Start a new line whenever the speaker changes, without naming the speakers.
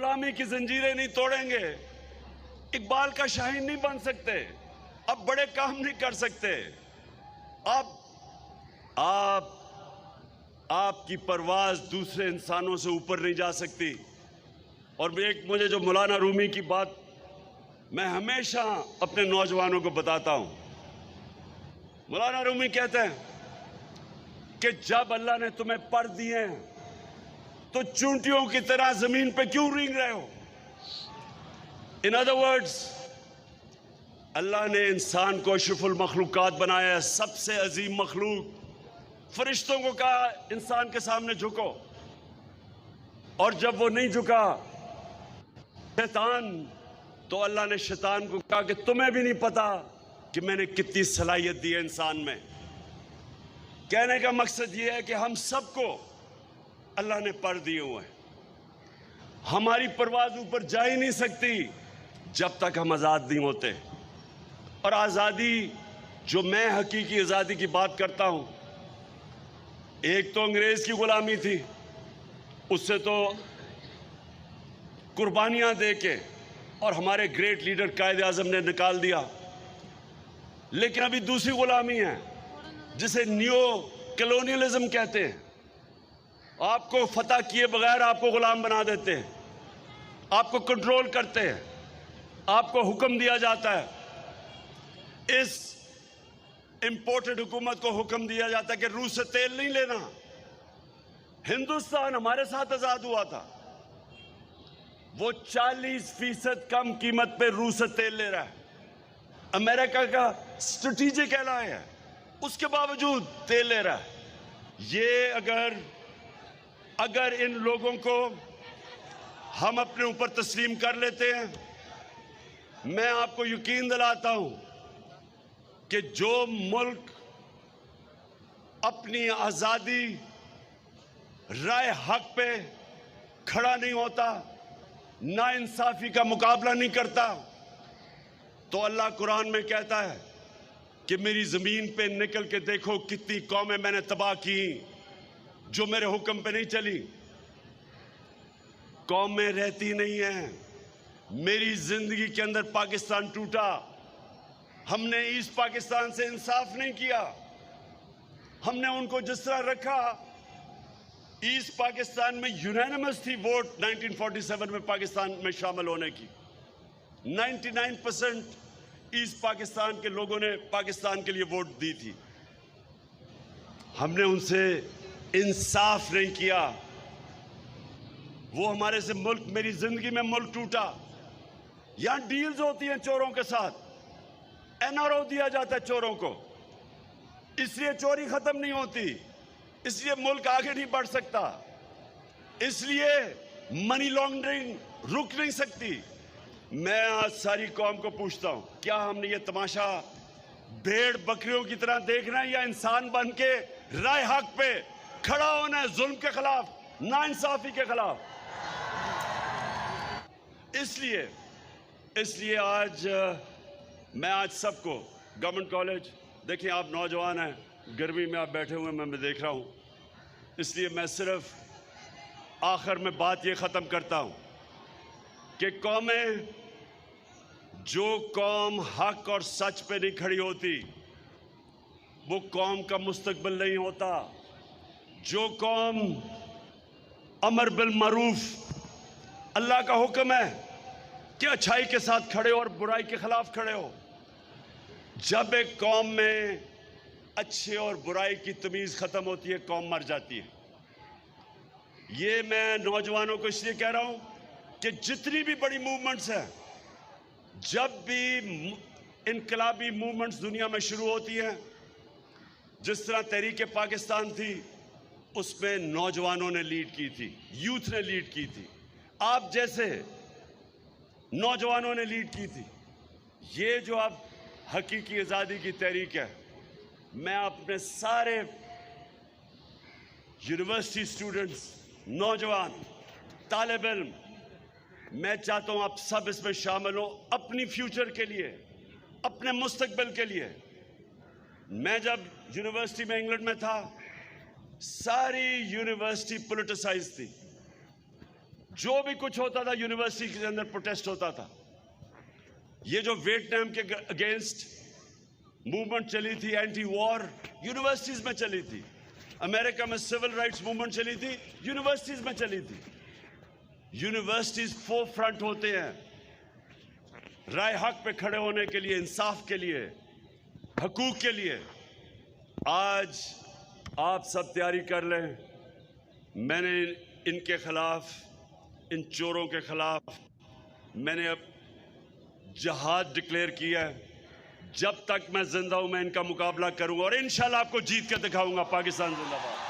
गुलामी की जंजीरें नहीं तोड़ेंगे, इकबाल का शाहीन नहीं बन सकते, अब बड़े काम नहीं कर सकते। आप आपकी परवाज दूसरे इंसानों से ऊपर नहीं जा सकती। और एक मुझे जो मौलाना रूमी की बात मैं हमेशा अपने नौजवानों को बताता हूं, मौलाना रूमी कहते हैं कि जब अल्लाह ने तुम्हें पर दिए हैं तो चूंटियों की तरह जमीन पे क्यों रेंग रहे हो। इन अदर वर्ड्स, अल्लाह ने इंसान को अशरफुल मखलूकात बनाया है, सबसे अजीम मखलूक। फरिश्तों को कहा इंसान के सामने झुको, और जब वो नहीं झुका शैतान, तो अल्लाह ने शैतान को कहा कि तुम्हें भी नहीं पता कि मैंने कितनी सलाहियत दी है इंसान में। कहने का मकसद ये है कि हम सबको अल्लाह ने पर दिए हुए हैं। हमारी परवाज ऊपर जा ही नहीं सकती जब तक हम आज़ाद नहीं होते। और आज़ादी, जो मैं हकीकी आज़ादी की बात करता हूं, एक तो अंग्रेज की गुलामी थी, उससे तो कुर्बानियां दे के और हमारे ग्रेट लीडर कायदे आज़म ने निकाल दिया। लेकिन अभी दूसरी गुलामी है जिसे न्यू कॉलोनियलिज्म कहते हैं। आपको फतह किए बगैर आपको गुलाम बना देते हैं, आपको कंट्रोल करते हैं, आपको हुक्म दिया जाता है। इस इंपोर्टेड हुकूमत को हुक्म दिया जाता है कि रूस से तेल नहीं लेना। हिंदुस्तान हमारे साथ आजाद हुआ था, वो 40% कम कीमत पे रूस से तेल ले रहा है। अमेरिका का स्ट्रेटेजिक एलाय है, उसके बावजूद तेल ले रहा है। ये अगर इन लोगों को हम अपने ऊपर तस्लीम कर लेते हैं, मैं आपको यकीन दिलाता हूं कि जो मुल्क अपनी आज़ादी राय हक पे खड़ा नहीं होता, नाइंसाफी का मुकाबला नहीं करता, तो अल्लाह कुरान में कहता है कि मेरी ज़मीन पे निकल के देखो कितनी कौमें मैंने तबाह की जो मेरे हुक्म पे नहीं चली। कौमें रहती नहीं हैं। मेरी ज़िंदगी के अंदर पाकिस्तान टूटा, हमने ईस्ट पाकिस्तान से इंसाफ नहीं किया। हमने उनको जिस तरह रखा, ईस्ट पाकिस्तान में यूनानिमस थी वोट 1947 में पाकिस्तान में शामिल होने की। 99% ईस्ट पाकिस्तान के लोगों ने पाकिस्तान के लिए वोट दी थी। हमने उनसे इंसाफ नहीं किया, वो हमारे से मुल्क, मेरी जिंदगी में मुल्क टूटा। यहां डील्स होती हैं चोरों के साथ, एनआरओ दिया जाता है चोरों को, इसलिए चोरी खत्म नहीं होती, इसलिए मुल्क आगे नहीं बढ़ सकता, इसलिए मनी लॉन्ड्रिंग रुक नहीं सकती। मैं आज सारी कौम को पूछता हूं, क्या हमने ये तमाशा भेड़ बकरियों की तरह देखना है या इंसान बन के राय हक पे खड़ा होना है, जुल्म के खिलाफ, नाइंसाफी के खिलाफ। इसलिए आज सबको गवर्नमेंट कॉलेज, देखिए आप नौजवान हैं, गर्मी में आप बैठे हुए मैं देख रहा हूं, इसलिए मैं सिर्फ आखिर में बात ये ख़त्म करता हूं कि जो कौम हक और सच पे नहीं खड़ी होती वो कौम का मुस्तकबिल नहीं होता। जो कौम अमर बिल मरूफ, अल्लाह का हुक्म है कि अच्छाई के साथ खड़े और बुराई के खिलाफ खड़े हो, जब एक कौम में अच्छे और बुराई की तमीज़ ख़त्म होती है, कौम मर जाती है। ये मैं नौजवानों को इसलिए कह रहा हूं कि जितनी भी बड़ी मूवमेंट्स हैं, जब भी इनकलाबी मूवमेंट्स दुनिया में शुरू होती हैं, जिस तरह तहरीक पाकिस्तान थी, उसमें नौजवानों ने लीड की थी, यूथ ने लीड की थी, आप जैसे नौजवानों ने लीड की थी। ये जो अब हकीकी आज़ादी की तहरीक है, मैं अपने सारे यूनिवर्सिटी स्टूडेंट्स, नौजवान, तालिब इल्म, मैं चाहता हूं आप सब इसमें शामिल हो, अपनी फ्यूचर के लिए, अपने मुस्तकबिल के लिए। मैं जब यूनिवर्सिटी में इंग्लैंड में था, सारी यूनिवर्सिटी पॉलिटिसाइज थी। जो भी कुछ होता था यूनिवर्सिटी के अंदर प्रोटेस्ट होता था। ये जो वियतनाम के अगेंस्ट मूवमेंट चली थी, एंटी वॉर, यूनिवर्सिटीज में चली थी। अमेरिका में सिविल राइट्स मूवमेंट चली थी, यूनिवर्सिटीज में चली थी। यूनिवर्सिटीज फोर फ्रंट होते हैं राय हक पे खड़े होने के लिए, इंसाफ के लिए, हकूक के लिए। आज आप सब तैयारी कर लें। मैंने इनके खिलाफ, इन चोरों के खिलाफ मैंने अब जिहाद डिक्लेयर किया है। जब तक मैं जिंदा हूं मैं इनका मुकाबला करूंगा और इंशाल्लाह आपको जीत के दिखाऊंगा। पाकिस्तान जिंदाबाद।